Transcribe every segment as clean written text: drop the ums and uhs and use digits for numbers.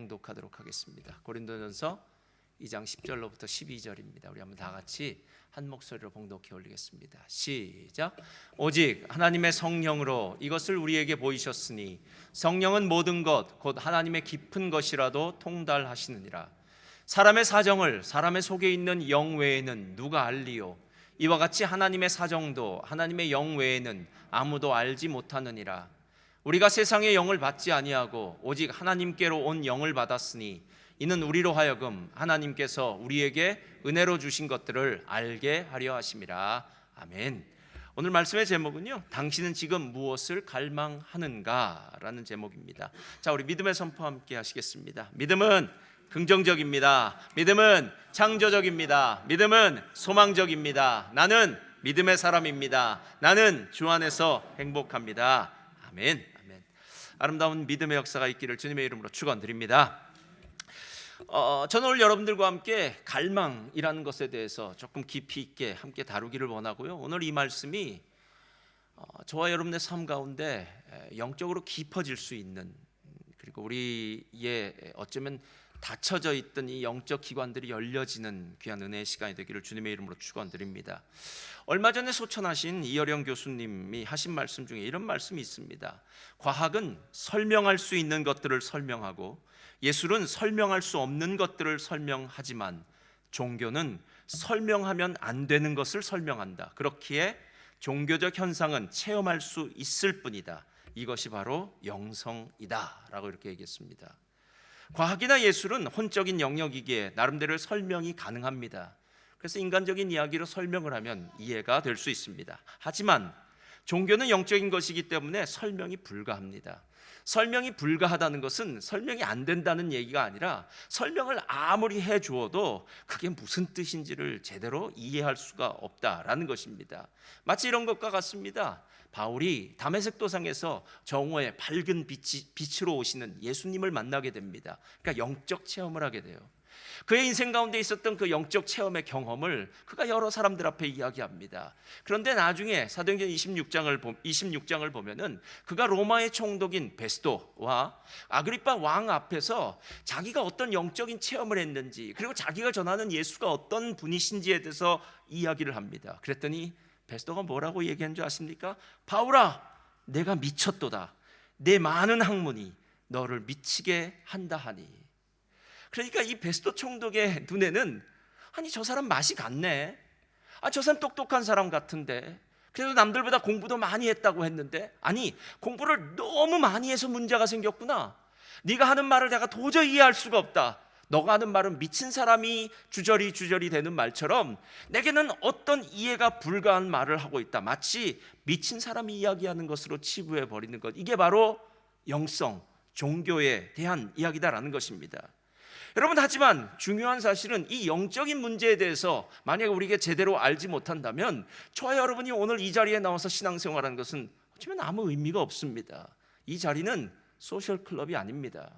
봉독하도록 하겠습니다. 고린도전서 2장 10절로부터 12절입니다. 우리 한번 다 같이 한 목소리로 봉독해 올리겠습니다. 시작. 오직 하나님의 성령으로 이것을 우리에게 보이셨으니 성령은 모든 것 곧 하나님의 깊은 것이라도 통달하시느니라. 사람의 사정을 사람의 속에 있는 영 외에는 누가 알리요? 이와 같이 하나님의 사정도 하나님의 영 외에는 아무도 알지 못하느니라. 우리가 세상의 영을 받지 아니하고 오직 하나님께로 온 영을 받았으니 이는 우리로 하여금 하나님께서 우리에게 은혜로 주신 것들을 알게 하려 하심이라. 아멘. 오늘 말씀의 제목은요, 당신은 지금 무엇을 갈망하는가? 라는 제목입니다. 자, 우리 믿음의 선포 함께 하시겠습니다. 믿음은 긍정적입니다. 믿음은 창조적입니다. 믿음은 소망적입니다. 나는 믿음의 사람입니다. 나는 주 안에서 행복합니다. 아멘. 아멘. 아름다운 믿음의 역사가 있기를 주님의 이름으로 축원드립니다. 저는 오늘 여러분들과 함께 갈망이라는 것에 대해서 조금 깊이 있게 함께 다루기를 원하고요. 오늘 이 말씀이 저와 여러분의 삶 가운데 영적으로 깊어질 수 있는, 그리고 우리의 어쩌면 닫혀져 있던 이 영적 기관들이 열려지는 귀한 은혜의 시간이 되기를 주님의 이름으로 축원드립니다. 얼마 전에 소천하신 이어령 교수님이 하신 말씀 중에 이런 말씀이 있습니다. 과학은 설명할 수 있는 것들을 설명하고 예술은 설명할 수 없는 것들을 설명하지만 종교는 설명하면 안 되는 것을 설명한다. 그렇기에 종교적 현상은 체험할 수 있을 뿐이다. 이것이 바로 영성이다 라고 이렇게 얘기했습니다. 과학이나 예술은 혼적인 영역이기에 나름대로 설명이 가능합니다. 그래서 인간적인 이야기로 설명을 하면 이해가 될 수 있습니다. 하지만 종교는 영적인 것이기 때문에 설명이 불가합니다. 설명이 불가하다는 것은 설명이 안 된다는 얘기가 아니라 설명을 아무리 해주어도 그게 무슨 뜻인지를 제대로 이해할 수가 없다라는 것입니다. 마치 이런 것과 같습니다. 바울이 다메섹 도상에서 정오의 밝은 빛으로 오시는 예수님을 만나게 됩니다. 그러니까 영적 체험을 하게 돼요. 그의 인생 가운데 있었던 그 영적 체험의 경험을 그가 여러 사람들 앞에 이야기합니다. 그런데 나중에 사도행전 26장을 보면은 그가 로마의 총독인 베스도와 아그리파 왕 앞에서 자기가 어떤 영적인 체험을 했는지, 그리고 자기가 전하는 예수가 어떤 분이신지에 대해서 이야기를 합니다. 그랬더니 베스도가 뭐라고 얘기한 줄 아십니까? 바울아, 내가 미쳤도다. 내 많은 학문이 너를 미치게 한다 하니. 그러니까 이 베스도 총독의 눈에는 아니, 저 사람 맛이 갔네. 저 사람 똑똑한 사람 같은데, 그래도 남들보다 공부도 많이 했다고 했는데, 아니, 공부를 너무 많이 해서 문제가 생겼구나. 네가 하는 말을 내가 도저히 이해할 수가 없다. 너가 하는 말은 미친 사람이 주저리 되는 말처럼 내게는 어떤 이해가 불가한 말을 하고 있다. 마치 미친 사람이 이야기하는 것으로 치부해 버리는 것. 이게 바로 영성, 종교에 대한 이야기다라는 것입니다. 여러분, 하지만 중요한 사실은 이 영적인 문제에 대해서 만약에 우리가 제대로 알지 못한다면 저와 여러분이 오늘 이 자리에 나와서 신앙생활하는 것은 어쩌면 아무 의미가 없습니다. 이 자리는 소셜 클럽이 아닙니다.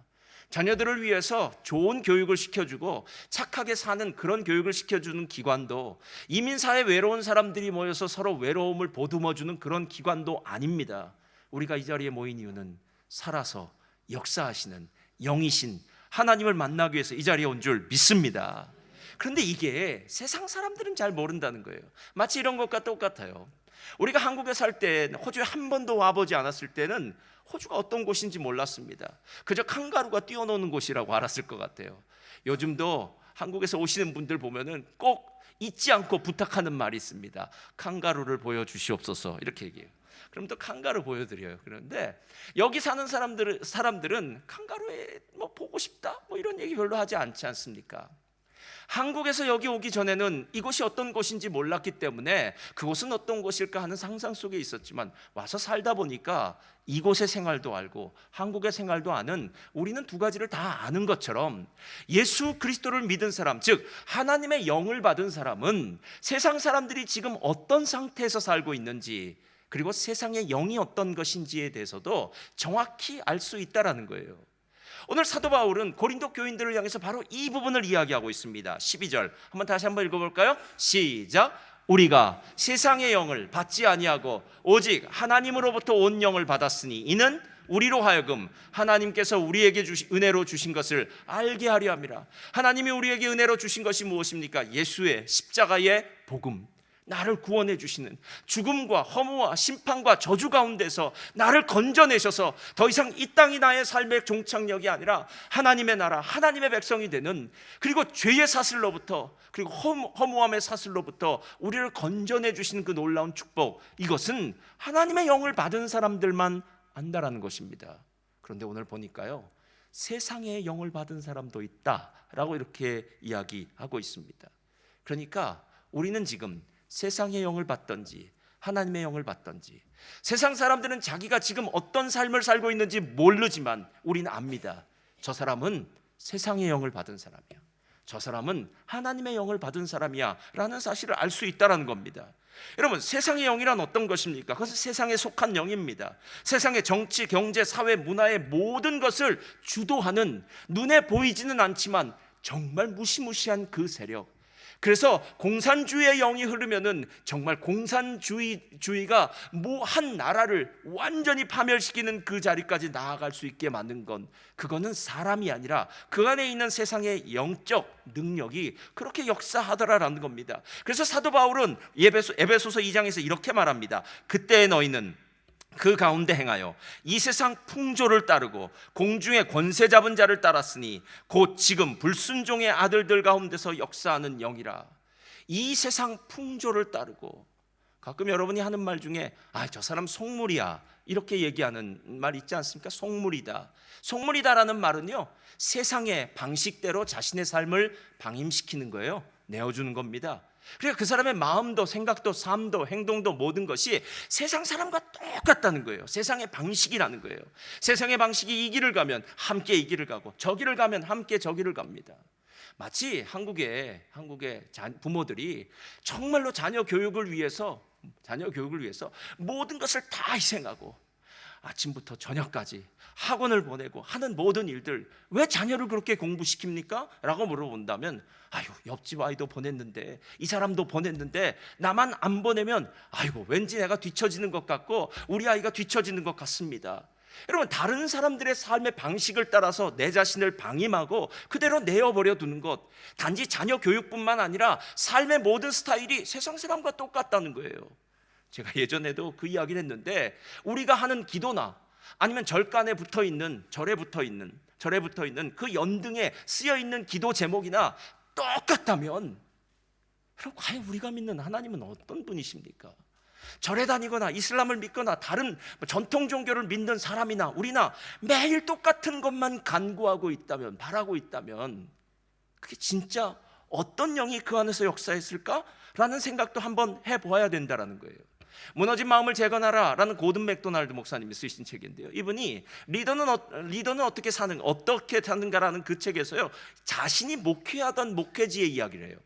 자녀들을 위해서 좋은 교육을 시켜주고 착하게 사는 그런 교육을 시켜주는 기관도, 이민사회 외로운 사람들이 모여서 서로 외로움을 보듬어주는 그런 기관도 아닙니다. 우리가 이 자리에 모인 이유는 살아서 역사하시는 영이신 하나님을 만나기 위해서 이 자리에 온 줄 믿습니다. 그런데 이게 세상 사람들은 잘 모른다는 거예요. 마치 이런 것과 똑같아요. 우리가 한국에 살 때, 호주에 한 번도 와보지 않았을 때는 호주가 어떤 곳인지 몰랐습니다. 그저 칸가루가 뛰어노는 곳이라고 알았을 것 같아요. 요즘도 한국에서 오시는 분들 보면은 꼭 잊지 않고 부탁하는 말이 있습니다. 칸가루를 보여주시옵소서, 이렇게 얘기해요. 그럼 또 칸가루 보여드려요. 그런데 여기 사는 사람들은 칸가루에 뭐 보고 싶다 뭐 이런 얘기 별로 하지 않지 않습니까? 한국에서 여기 오기 전에는 이곳이 어떤 곳인지 몰랐기 때문에 그곳은 어떤 곳일까 하는 상상 속에 있었지만 와서 살다 보니까 이곳의 생활도 알고 한국의 생활도 아는, 우리는 두 가지를 다 아는 것처럼 예수 그리스도를 믿은 사람, 즉 하나님의 영을 받은 사람은 세상 사람들이 지금 어떤 상태에서 살고 있는지, 그리고 세상의 영이 어떤 것인지에 대해서도 정확히 알 수 있다라는 거예요. 오늘 사도 바울은 고린도 교인들을 향해서 바로 이 부분을 이야기하고 있습니다. 12절 한번 다시 한번 읽어볼까요? 시작. 우리가 세상의 영을 받지 아니하고 오직 하나님으로부터 온 영을 받았으니 이는 우리로 하여금 하나님께서 우리에게 은혜로 주신 것을 알게 하려 함이라. 하나님이 우리에게 은혜로 주신 것이 무엇입니까? 예수의 십자가의 복음, 나를 구원해 주시는, 죽음과 허무와 심판과 저주 가운데서 나를 건져내셔서 더 이상 이 땅이 나의 삶의 종착역이 아니라 하나님의 나라, 하나님의 백성이 되는, 그리고 죄의 사슬로부터, 그리고 허무함의 사슬로부터 우리를 건져내 주시는 그 놀라운 축복, 이것은 하나님의 영을 받은 사람들만 안다라는 것입니다. 그런데 오늘 보니까요, 세상의 영을 받은 사람도 있다라고 이렇게 이야기하고 있습니다. 그러니까 우리는 지금 세상의 영을 받든지 하나님의 영을 받든지, 세상 사람들은 자기가 지금 어떤 삶을 살고 있는지 모르지만 우리는 압니다. 저 사람은 세상의 영을 받은 사람이야, 저 사람은 하나님의 영을 받은 사람이야 라는 사실을 알 수 있다는 겁니다. 여러분, 세상의 영이란 어떤 것입니까? 그것은 세상에 속한 영입니다. 세상의 정치, 경제, 사회, 문화의 모든 것을 주도하는, 눈에 보이지는 않지만 정말 무시무시한 그 세력. 그래서 공산주의의 영이 흐르면은 정말 공산주의가 한 나라를 완전히 파멸시키는 그 자리까지 나아갈 수 있게 만든 건, 그거는 사람이 아니라 그 안에 있는 세상의 영적 능력이 그렇게 역사하더라라는 겁니다. 그래서 사도 바울은 에베소서 2장에서 이렇게 말합니다. 그때 너희는 그 가운데 행하여 이 세상 풍조를 따르고 공중의 권세 잡은 자를 따랐으니 곧 지금 불순종의 아들들 가운데서 역사하는 영이라. 이 세상 풍조를 따르고, 가끔 여러분이 하는 말 중에 저 사람 속물이야 이렇게 얘기하는 말 있지 않습니까? 속물이다. 속물이다라는 말은요, 세상의 방식대로 자신의 삶을 방임시키는 거예요. 내어주는 겁니다. 그러니까 그 사람의 마음도 생각도 삶도 행동도 모든 것이 세상 사람과 똑같다는 거예요. 세상의 방식이라는 거예요. 세상의 방식이 이 길을 가면 함께 이 길을 가고, 저 길을 가면 함께 저 길을 갑니다. 마치 한국의 부모들이 정말로 자녀 교육을 위해서 모든 것을 다 희생하고 아침부터 저녁까지 학원을 보내고 하는 모든 일들, 왜 자녀를 그렇게 공부시킵니까? 라고 물어본다면, 옆집 아이도 보냈는데, 이 사람도 보냈는데 나만 안 보내면 왠지 내가 뒤처지는 것 같고 우리 아이가 뒤처지는 것 같습니다. 여러분, 다른 사람들의 삶의 방식을 따라서 내 자신을 방임하고 그대로 내어버려 두는 것, 단지 자녀 교육뿐만 아니라 삶의 모든 스타일이 세상 사람과 똑같다는 거예요. 제가 예전에도 그 이야기를 했는데, 우리가 하는 기도나 아니면 절간에 붙어있는, 절에 붙어있는 그 연등에 쓰여있는 기도 제목이나 똑같다면, 그럼 과연 우리가 믿는 하나님은 어떤 분이십니까? 절에 다니거나 이슬람을 믿거나 다른 전통 종교를 믿는 사람이나 우리나 매일 똑같은 것만 간구하고 있다면, 바라고 있다면, 그게 진짜 어떤 영이 그 안에서 역사했을까라는 생각도 한번 해보아야 된다는 거예요. 무너진 마음을 재건하라 라는 고든 맥도날드 목사님이 쓰신 책인데요, 이분이 리더는 어떻게 사는가라는 그 책에서요, 자신이 목회하던 목회지의 이야기를 해요.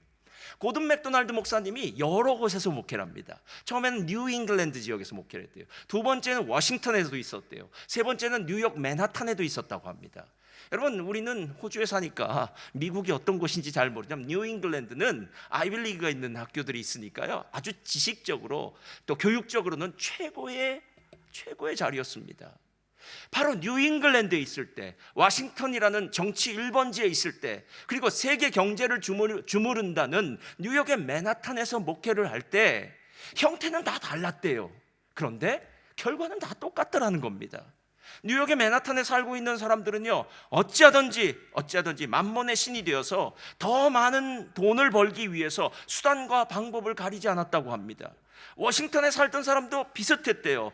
고든 맥도날드 목사님이 여러 곳에서 목회를 합니다. 처음에는 뉴 잉글랜드 지역에서 목회를 했대요. 두 번째는 워싱턴에도 있었대요. 세 번째는 뉴욕 맨하탄에도 있었다고 합니다. 여러분, 우리는 호주에 사니까 미국이 어떤 곳인지 잘 모르지만 뉴 잉글랜드는 아이빌리그가 있는 학교들이 있으니까요, 아주 지식적으로 또 교육적으로는 최고의 자리였습니다. 바로 뉴 잉글랜드에 있을 때, 워싱턴이라는 정치 1번지에 있을 때, 그리고 세계 경제를 주무른다는 뉴욕의 맨하탄에서 목회를 할 때 형태는 다 달랐대요. 그런데 결과는 다 똑같더라는 겁니다. 뉴욕의 맨하탄에 살고 있는 사람들은요, 어찌하든지 만몬의 신이 되어서 더 많은 돈을 벌기 위해서 수단과 방법을 가리지 않았다고 합니다. 워싱턴에 살던 사람도 비슷했대요.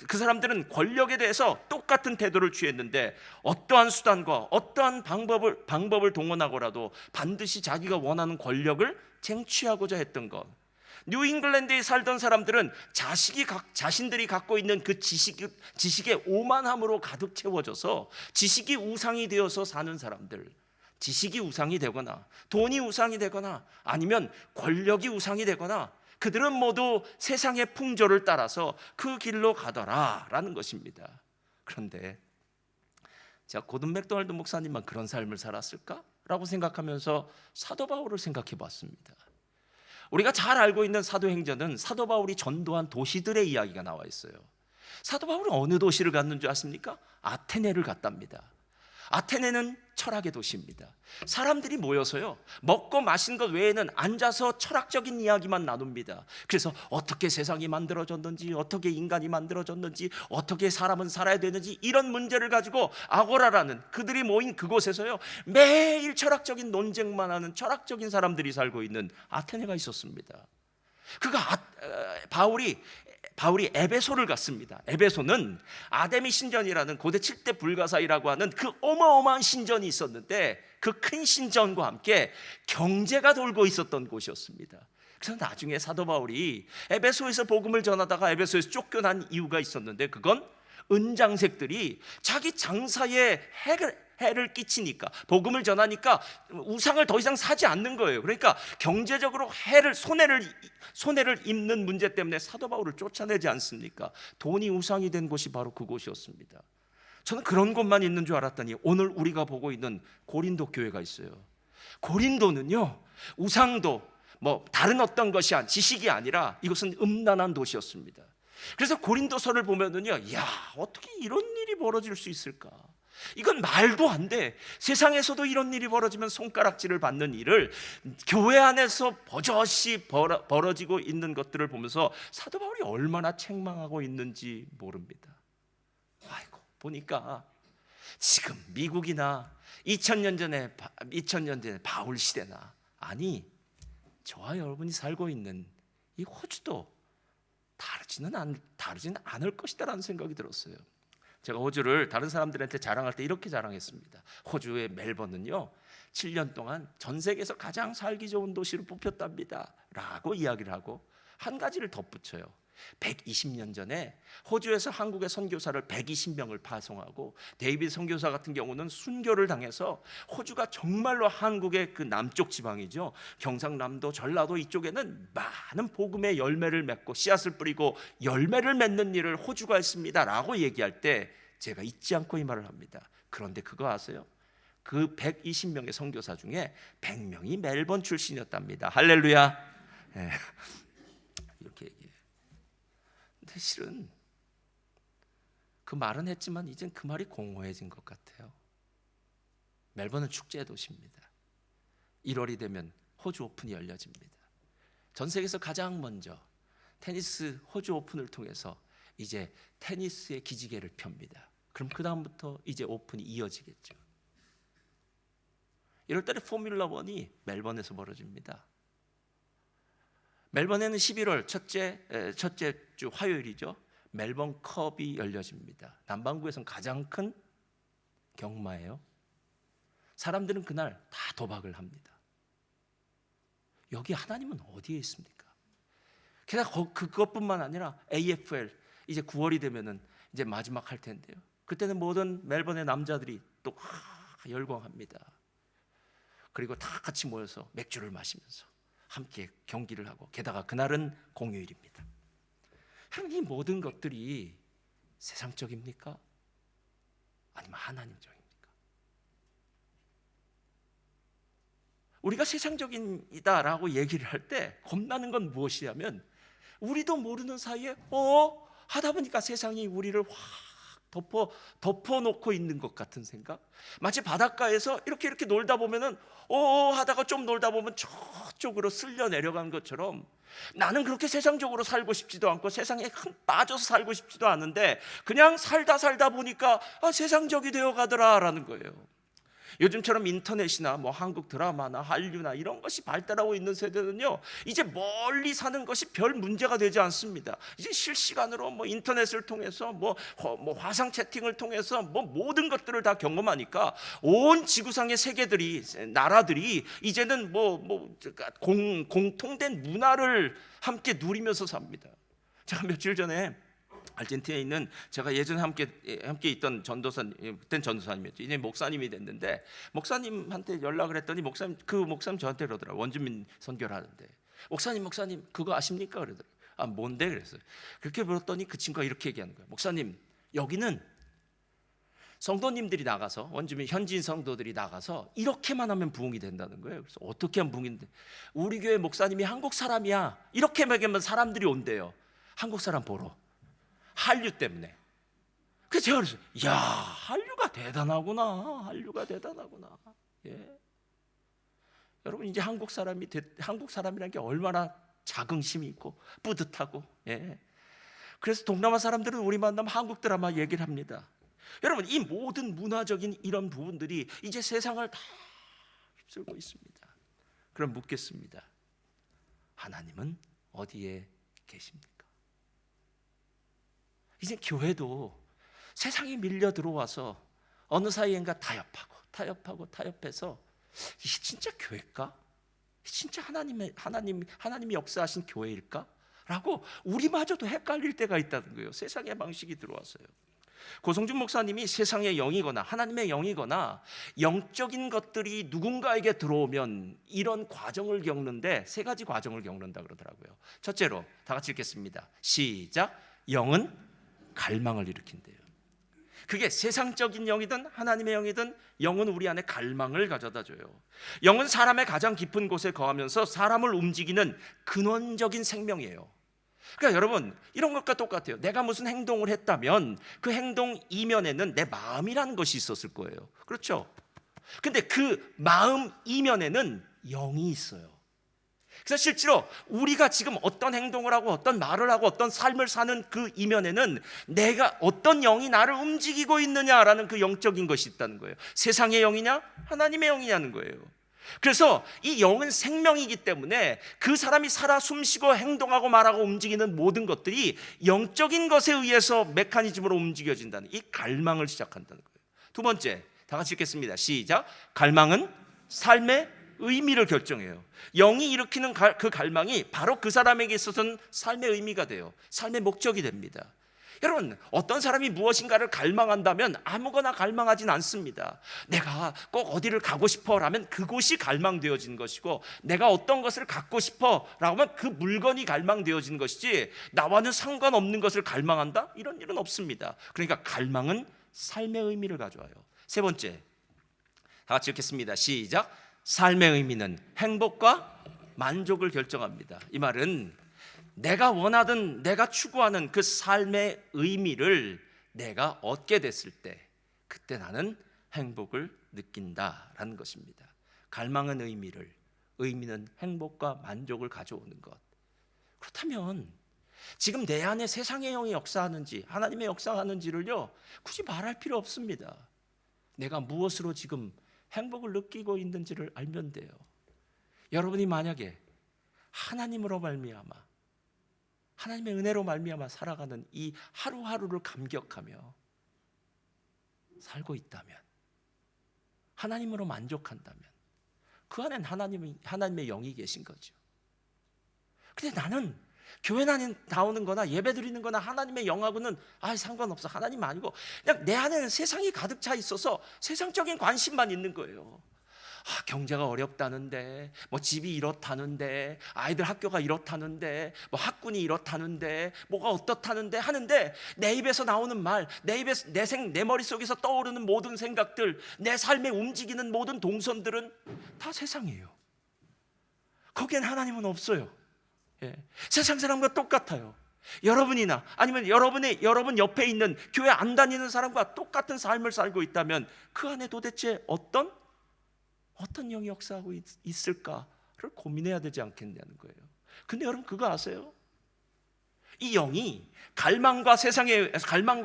그 사람들은 권력에 대해서 똑같은 태도를 취했는데, 어떠한 수단과 어떠한 방법을 동원하고라도 반드시 자기가 원하는 권력을 쟁취하고자 했던 것. 뉴 잉글랜드에 살던 사람들은 자신들이 갖고 있는 그 지식의 오만함으로 가득 채워져서 지식이 우상이 되어서 사는 사람들, 지식이 우상이 되거나 돈이 우상이 되거나 아니면 권력이 우상이 되거나, 그들은 모두 세상의 풍조를 따라서 그 길로 가더라라는 것입니다. 그런데 제가 고든 맥도날드 목사님만 그런 삶을 살았을까라고 생각하면서 사도 바울을 생각해 봤습니다. 우리가 잘 알고 있는 사도행전은 사도 바울이 전도한 도시들의 이야기가 나와 있어요. 사도 바울은 어느 도시를 갔는 줄 아십니까? 아테네를 갔답니다. 아테네는 철학의 도시입니다. 사람들이 모여서요, 먹고 마신 것 외에는 앉아서 철학적인 이야기만 나눕니다. 그래서 어떻게 세상이 만들어졌는지, 어떻게 인간이 만들어졌는지, 어떻게 사람은 살아야 되는지, 이런 문제를 가지고 아고라라는 그들이 모인 그곳에서요, 매일 철학적인 논쟁만 하는 철학적인 사람들이 살고 있는 아테네가 있었습니다. 바울이 에베소를 갔습니다. 에베소는 아데미 신전이라는 고대 7대 불가사의라고 하는 그 어마어마한 신전이 있었는데, 그 큰 신전과 함께 경제가 돌고 있었던 곳이었습니다. 그래서 나중에 사도 바울이 에베소에서 복음을 전하다가 에베소에서 쫓겨난 이유가 있었는데, 그건 은장색들이 자기 장사에 해를 끼치니까, 복음을 전하니까 우상을 더 이상 사지 않는 거예요. 그러니까 경제적으로 손해를 입는 문제 때문에 사도 바울을 쫓아내지 않습니까? 돈이 우상이 된 곳이 바로 그곳이었습니다. 저는 그런 곳만 있는 줄 알았더니 오늘 우리가 보고 있는 고린도 교회가 있어요. 고린도는요, 우상도 다른 어떤 것이 지식이 아니라 이것은 음란한 도시였습니다. 그래서 고린도서를 보면은요, 야, 어떻게 이런 일이 벌어질 수 있을까? 이건 말도 안 돼. 세상에서도 이런 일이 벌어지면 손가락질을 받는 일을 교회 안에서 버젓이 벌어지고 있는 것들을 보면서 사도 바울이 얼마나 책망하고 있는지 모릅니다. 아이고, 보니까 지금 미국이나 2000년 전에 바울 시대나, 아니 저와 여러분이 살고 있는 이 호주도 다르지는 않을 것이다라는 생각이 들었어요. 제가 호주를 다른 사람들한테 자랑할 때 이렇게 자랑했습니다. 호주의 멜번은요, 7년 동안 전 세계에서 가장 살기 좋은 도시로 뽑혔답니다 라고 이야기를 하고 한 가지를 덧붙여요. 120년 전에 호주에서 한국의 선교사를 120명을 파송하고, 데이비드 선교사 같은 경우는 순교를 당해서 호주가 정말로 한국의 그 남쪽 지방이죠, 경상남도, 전라도 이쪽에는 많은 복음의 열매를 맺고 씨앗을 뿌리고 열매를 맺는 일을 호주가 했습니다 라고 얘기할 때 제가 잊지 않고 이 말을 합니다. 그런데 그거 아세요? 그 120명의 선교사 중에 100명이 멜번 출신이었답니다. 할렐루야. 네. 이렇게 얘기해요. 근데 실은 그 말은 했지만 이젠 그 말이 공허해진 것 같아요. 멜번은 축제의 도시입니다. 1월이 되면 호주 오픈이 열려집니다. 전 세계에서 가장 먼저 테니스 호주 오픈을 통해서 이제 테니스의 기지개를 펴니다. 그럼 그 다음부터 이제 오픈이 이어지겠죠. 1월 달에 포뮬러 1이 멜번에서 벌어집니다. 멜번에는 11월 첫째 주 화요일이죠, 멜번 컵이 열려집니다. 남반구에서는 가장 큰 경마예요. 사람들은 그날 다 도박을 합니다. 여기 하나님은 어디에 있습니까? 게다가 그것뿐만 아니라 AFL 이제 9월이 되면은 이제 마지막 할 텐데요, 그때는 모든 멜번의 남자들이 또 열광합니다. 그리고 다 같이 모여서 맥주를 마시면서 함께 경기를 하고, 게다가 그날은 공휴일입니다. 여러분, 이 모든 것들이 세상적입니까? 아니면 하나님적입니까? 우리가 세상적이다라고 얘기를 할 때 겁나는 건 무엇이냐면, 우리도 모르는 사이에 하다 보니까 세상이 우리를 확 덮어놓고 있는 것 같은 생각. 마치 바닷가에서 이렇게 놀다 보면은 하다가 좀 놀다 보면 저쪽으로 쓸려 내려간 것처럼, 나는 그렇게 세상적으로 살고 싶지도 않고 세상에 빠져서 살고 싶지도 않은데 그냥 살다 보니까 세상적이 되어 가더라라는 거예요. 요즘처럼 인터넷이나 한국 드라마나 한류나 이런 것이 발달하고 있는 세대는요, 이제 멀리 사는 것이 별 문제가 되지 않습니다. 이제 실시간으로 인터넷을 통해서 화상 채팅을 통해서 모든 것들을 다 경험하니까 온 지구상의 나라들이 이제는 공통된 문화를 함께 누리면서 삽니다. 제가 며칠 전에 아르헨티나에 있는, 제가 예전에 함께 있던 그땐 전도사님이었죠. 이제 목사님이 됐는데, 목사님한테 연락을 했더니 그 목사님 저한테 그러더라고요. 원주민 선교를 하는데, 목사님 그거 아십니까? 그러더라고요. 뭔데? 그랬어요. 그렇게 물었더니 그 친구가 이렇게 얘기하는 거예요. 목사님, 여기는 성도님들이 나가서, 원주민 현지인 성도들이 나가서 이렇게만 하면 부흥이 된다는 거예요. 그래서 어떻게 하면 부흥이 돼? 우리 교회 목사님이 한국 사람이야, 이렇게 먹이면 사람들이 온대요. 한국 사람 보러. 한류 때문에. 그래서 제가 그랬어요. 야, 한류가 대단하구나. 한류가 대단하구나. 예. 여러분, 이제 한국 사람이라는 게 얼마나 자긍심이 있고 뿌듯하고, 예. 그래서 동남아 사람들은 우리 만나면 한국 드라마 얘기를 합니다. 여러분, 이 모든 문화적인 이런 부분들이 이제 세상을 다 휩쓸고 있습니다. 그럼 묻겠습니다. 하나님은 어디에 계십니까? 이제 교회도 세상이 밀려 들어와서 어느 사이엔가 타협해서 이게 진짜 교회일까? 진짜 하나님이 역사하신 교회일까? 라고 우리마저도 헷갈릴 때가 있다는 거예요. 세상의 방식이 들어와서요. 고성준 목사님이 세상의 영이거나 하나님의 영이거나 영적인 것들이 누군가에게 들어오면 이런 과정을 겪는데 세 가지 과정을 겪는다 그러더라고요. 첫째로 다 같이 읽겠습니다. 시작. 영은 갈망을 일으킨대요. 그게 세상적인 영이든 하나님의 영이든 영은 우리 안에 갈망을 가져다 줘요. 영은 사람의 가장 깊은 곳에 거하면서 사람을 움직이는 근원적인 생명이에요. 그러니까 여러분, 이런 것과 똑같아요. 내가 무슨 행동을 했다면 그 행동 이면에는 내 마음이라는 것이 있었을 거예요. 그렇죠? 근데 그 마음 이면에는 영이 있어요. 그래서 실제로 우리가 지금 어떤 행동을 하고 어떤 말을 하고 어떤 삶을 사는 그 이면에는 내가 어떤 영이 나를 움직이고 있느냐라는 그 영적인 것이 있다는 거예요. 세상의 영이냐 하나님의 영이냐는 거예요. 그래서 이 영은 생명이기 때문에 그 사람이 살아 숨쉬고 행동하고 말하고 움직이는 모든 것들이 영적인 것에 의해서 메커니즘으로 움직여진다는 이 갈망을 시작한다는 거예요. 두 번째, 다 같이 읽겠습니다. 시작. 갈망은 삶의 의미를 결정해요. 영이 일으키는 그 갈망이 바로 그 사람에게 있어서는 삶의 의미가 돼요. 삶의 목적이 됩니다. 여러분, 어떤 사람이 무엇인가를 갈망한다면 아무거나 갈망하진 않습니다. 내가 꼭 어디를 가고 싶어라면 그곳이 갈망되어진 것이고, 내가 어떤 것을 갖고 싶어라고 하면 그 물건이 갈망되어진 것이지 나와는 상관없는 것을 갈망한다? 이런 일은 없습니다. 그러니까 갈망은 삶의 의미를 가져와요. 세 번째, 다 같이 읽겠습니다. 시작. 삶의 의미는 행복과 만족을 결정합니다. 이 말은 내가 원하든 내가 추구하는 그 삶의 의미를 내가 얻게 됐을 때 그때 나는 행복을 느낀다라는 것입니다. 갈망은 의미는 행복과 만족을 가져오는 것. 그렇다면 지금 내 안에 세상의 영이 역사하는지 하나님의 역사하는지를요 굳이 말할 필요 없습니다. 내가 무엇으로 지금 행복을 느끼고 있는지를 알면 돼요. 여러분이 만약에 하나님으로 말미암아 하나님의 은혜로 말미암아 살아가는 이 하루하루를 감격하며 살고 있다면, 하나님으로 만족한다면 그 안엔 하나님의 영이 계신 거죠. 근데 나는 교회 나오는 거나 예배 드리는 거나 하나님의 영하고는 상관없어. 하나님 아니고 그냥 내 안에는 세상이 가득 차 있어서 세상적인 관심만 있는 거예요. 경제가 어렵다는데, 뭐 집이 이렇다는데, 아이들 학교가 이렇다는데, 뭐 학군이 이렇다는데, 뭐가 어떻다는데 하는데 내 입에서 나오는 말, 내 머릿속에서 떠오르는 모든 생각들, 내 삶에 움직이는 모든 동선들은 다 세상이에요. 거기엔 하나님은 없어요. 세상 사람과 똑같아요. 여러분이나 아니면 여러분 옆에 있는 교회 안 다니는 사람과 똑같은 삶을 살고 있다면 그 안에 도대체 어떤 영이 역사하고 있을까를 고민해야 되지 않겠냐는 거예요. 근데 여러분 그거 아세요? 이 영이 갈망과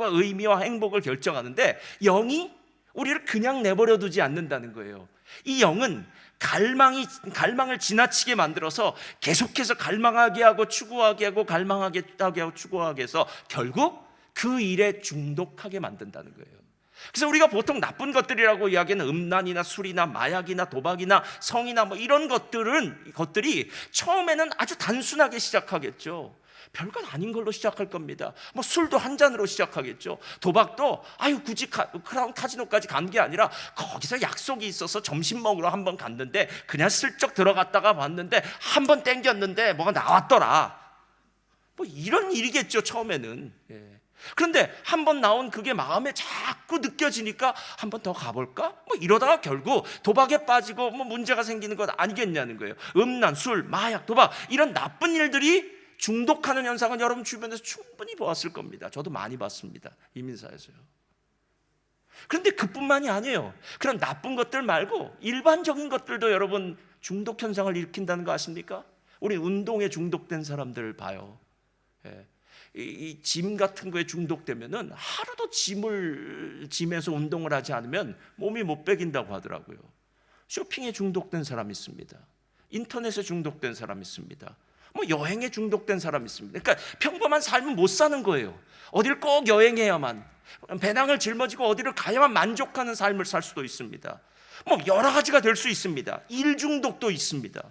의미와 행복을 결정하는데 영이 우리를 그냥 내버려 두지 않는다는 거예요. 이 영은 갈망을 지나치게 만들어서 계속해서 갈망하게 하고 추구하게 하고 갈망하게 하고 추구하게 해서 결국 그 일에 중독하게 만든다는 거예요. 그래서 우리가 보통 나쁜 것들이라고 이야기하는 음란이나 술이나 마약이나 도박이나 성이나 뭐 이런 것들이 처음에는 아주 단순하게 시작하겠죠. 별것 아닌 걸로 시작할 겁니다. 뭐 술도 한 잔으로 시작하겠죠. 도박도 굳이 크라운 카지노까지 간 게 아니라 거기서 약속이 있어서 점심 먹으러 한번 갔는데 그냥 슬쩍 들어갔다가 봤는데 한 번 땡겼는데 뭐가 나왔더라. 뭐 이런 일이겠죠 처음에는. 그런데 한 번 나온 그게 마음에 자꾸 느껴지니까 한 번 더 가볼까? 뭐 이러다가 결국 도박에 빠지고 뭐 문제가 생기는 것 아니겠냐는 거예요. 음란, 술, 마약, 도박 이런 나쁜 일들이 중독하는 현상은 여러분 주변에서 충분히 보았을 겁니다. 저도 많이 봤습니다. 이민사에서요. 그런데 그뿐만이 아니에요. 그런 나쁜 것들 말고 일반적인 것들도 여러분 중독 현상을 일으킨다는 거 아십니까? 우리 운동에 중독된 사람들 봐요. 이 짐 같은 거에 중독되면은 하루도 짐에서 운동을 하지 않으면 몸이 못 배긴다고 하더라고요. 쇼핑에 중독된 사람이 있습니다. 인터넷에 중독된 사람이 있습니다. 뭐 여행에 중독된 사람이 있습니다. 그러니까 평범한 삶은 못 사는 거예요. 어디를 꼭 여행해야만, 배낭을 짊어지고 어디를 가야만 만족하는 삶을 살 수도 있습니다. 뭐 여러 가지가 될 수 있습니다. 일 중독도 있습니다.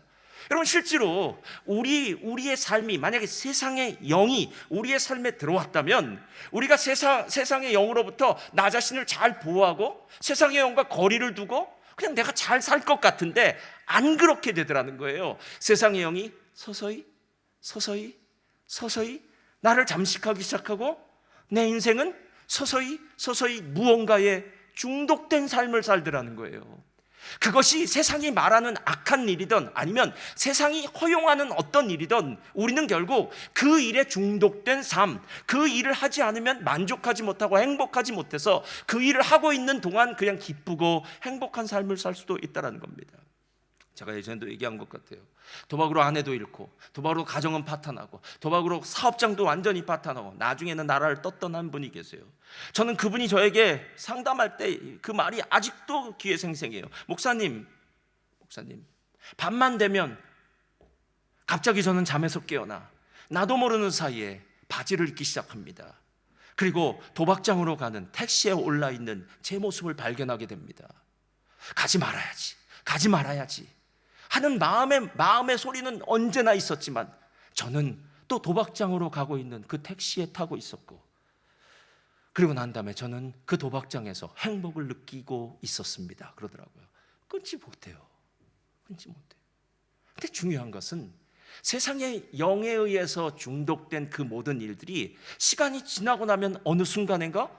여러분 실제로 우리의 삶이 만약에 세상의 영이 우리의 삶에 들어왔다면 우리가 세상의 영으로부터 나 자신을 잘 보호하고 세상의 영과 거리를 두고 그냥 내가 잘 살 것 같은데 안 그렇게 되더라는 거예요. 세상의 영이 서서히 나를 잠식하기 시작하고 내 인생은 서서히 무언가에 중독된 삶을 살더라는 거예요. 그것이 세상이 말하는 악한 일이든 아니면 세상이 허용하는 어떤 일이든 우리는 결국 그 일에 중독된 삶, 그 일을 하지 않으면 만족하지 못하고 행복하지 못해서 그 일을 하고 있는 동안 그냥 기쁘고 행복한 삶을 살 수도 있다는 겁니다. 제가 예전에도 얘기한 것 같아요. 도박으로 아내도 잃고 도박으로 가정은 파탄하고 도박으로 사업장도 완전히 파탄하고 나중에는 나라를 떴던 한 분이 계세요. 저는 그분이 저에게 상담할 때 그 말이 아직도 귀에 생생해요. 목사님 밤만 되면 갑자기 저는 잠에서 깨어나 나도 모르는 사이에 바지를 입기 시작합니다. 그리고 도박장으로 가는 택시에 올라있는 제 모습을 발견하게 됩니다. 가지 말아야지 하는 마음의 소리는 언제나 있었지만 저는 또 도박장으로 가고 있는 그 택시에 타고 있었고 그리고 난 다음에 저는 그 도박장에서 행복을 느끼고 있었습니다. 그러더라고요. 끊지 못해요. 근데 중요한 것은 세상의 영에 의해서 중독된 그 모든 일들이 시간이 지나고 나면 어느 순간인가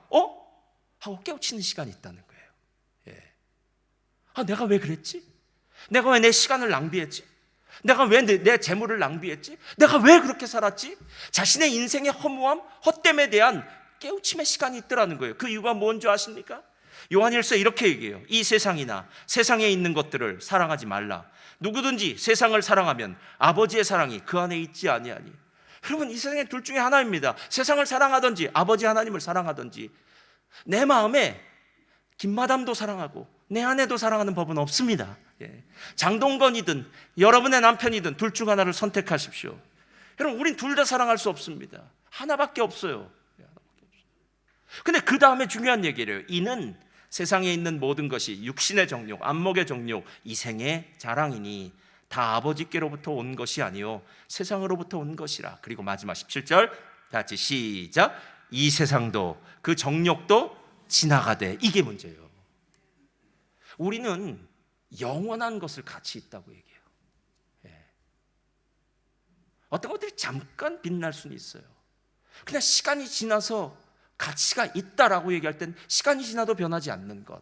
하고 깨우치는 시간이 있다는 거예요. 내가 왜 그랬지? 내가 왜 내 시간을 낭비했지? 내가 왜 내 재물을 낭비했지? 내가 왜 그렇게 살았지? 자신의 인생의 허무함, 헛됨에 대한 깨우침의 시간이 있더라는 거예요. 그 이유가 뭔지 아십니까? 요한일서 이렇게 얘기해요. 이 세상이나 세상에 있는 것들을 사랑하지 말라. 누구든지 세상을 사랑하면 아버지의 사랑이 그 안에 있지 아니하니. 여러분 이 세상에 둘 중에 하나입니다. 세상을 사랑하든지 아버지 하나님을 사랑하든지. 내 마음에 김마담도 사랑하고 내 아내도 사랑하는 법은 없습니다. 장동건이든 여러분의 남편이든 둘 중 하나를 선택하십시오. 여러분 우린 둘 다 사랑할 수 없습니다. 하나밖에 없어요. 근데 그 다음에 중요한 얘기를 해요. 이는 세상에 있는 모든 것이 육신의 정욕, 안목의 정욕, 이생의 자랑이니 다 아버지께로부터 온 것이 아니요 세상으로부터 온 것이라. 그리고 마지막 17절 다 같이 시작. 이 세상도 그 정욕도 지나가되. 이게 문제예요. 우리는 영원한 것을 가치 있다고 얘기해요. 어떤 것들이 잠깐 빛날 수는 있어요. 그냥 시간이 지나서 가치가 있다라고 얘기할 땐 시간이 지나도 변하지 않는 것.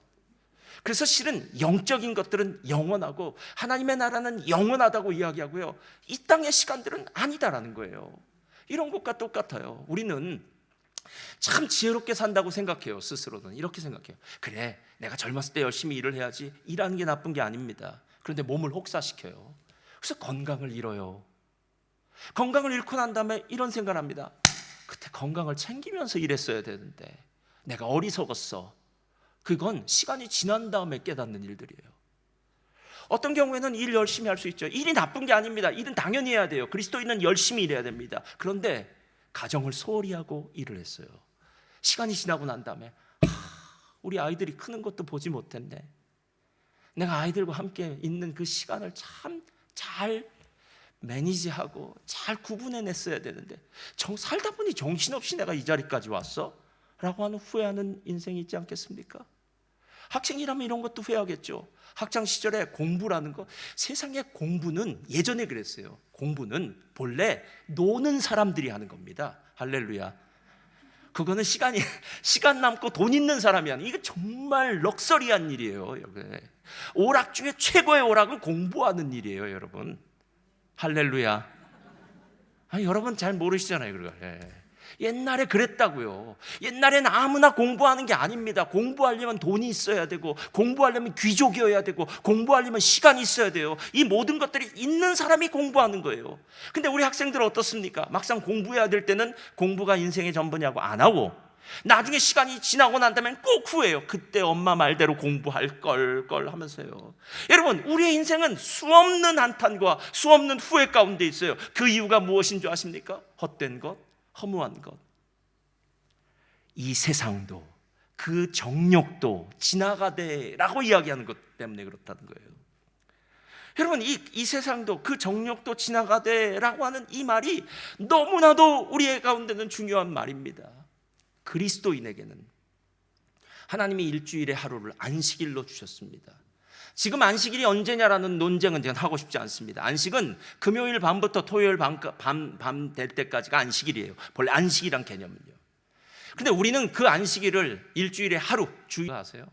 그래서 실은 영적인 것들은 영원하고 하나님의 나라는 영원하다고 이야기하고요, 이 땅의 시간들은 아니다라는 거예요. 이런 것과 똑같아요. 우리는 참 지혜롭게 산다고 생각해요. 스스로는 이렇게 생각해요. 그래, 내가 젊었을 때 열심히 일을 해야지. 일하는 게 나쁜 게 아닙니다. 그런데 몸을 혹사시켜요. 그래서 건강을 잃어요. 건강을 잃고 난 다음에 이런 생각을 합니다. 그때 건강을 챙기면서 일했어야 되는데 내가 어리석었어. 그건 시간이 지난 다음에 깨닫는 일들이에요. 어떤 경우에는 일 열심히 할 수 있죠. 일이 나쁜 게 아닙니다. 일은 당연히 해야 돼요. 그리스도인은 열심히 일해야 됩니다. 그런데 가정을 소홀히 하고 일을 했어요. 시간이 지나고 난 다음에 우리 아이들이 크는 것도 보지 못했네. 내가 아이들과 함께 있는 그 시간을 참 잘 매니지하고 잘 구분해냈어야 되는데 살다 보니 정신없이 내가 이 자리까지 왔어? 라고 하는 후회하는 인생이 있지 않겠습니까? 학생이라면 이런 것도 후회하겠죠. 학창 시절에 공부라는 거, 세상의 공부는 예전에 그랬어요. 공부는 본래 노는 사람들이 하는 겁니다. 할렐루야. 그거는 시간 남고 돈 있는 사람이 하는, 이거 정말 럭셔리한 일이에요. 오락 중에 최고의 오락은 공부하는 일이에요, 여러분. 할렐루야. 여러분 잘 모르시잖아요, 그걸. 옛날에 그랬다고요. 옛날엔 아무나 공부하는 게 아닙니다. 공부하려면 돈이 있어야 되고, 공부하려면 귀족이어야 되고, 공부하려면 시간이 있어야 돼요. 이 모든 것들이 있는 사람이 공부하는 거예요. 근데 우리 학생들은 어떻습니까? 막상 공부해야 될 때는 공부가 인생의 전부냐고 안 하고, 나중에 시간이 지나고 난 다음엔 꼭 후회해요. 그때 엄마 말대로 공부할 걸 하면서요. 여러분, 우리의 인생은 수없는 한탄과 수없는 후회 가운데 있어요. 그 이유가 무엇인 줄 아십니까? 헛된 것, 허무한 것. 이 세상도 그 정욕도 지나가되라고 이야기하는 것 때문에 그렇다는 거예요. 여러분, 이 세상도 그 정욕도 지나가되라고 하는 이 말이 너무나도 우리의 가운데는 중요한 말입니다. 그리스도인에게는 하나님이 일주일의 하루를 안식일로 주셨습니다. 지금 안식일이 언제냐라는 논쟁은 저는 하고 싶지 않습니다. 안식은 금요일 밤부터 토요일 밤 될 때까지가 안식일이에요. 원래 안식이란 개념은요. 근데 우리는 그 안식일을 일주일의 하루 주의 아세요?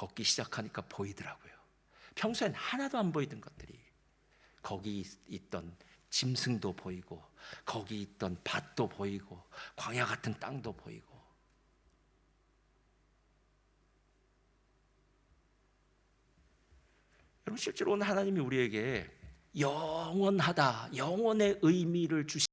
걷기 시작하니까 보이더라고요. 평소엔 하나도 안 보이던 것들이, 거기 있던 짐승도 보이고, 거기 있던 밭도 보이고, 광야 같은 땅도 보이고. 여러분, 실제로 오늘 하나님이 우리에게 영원하다, 영원의 의미를 주시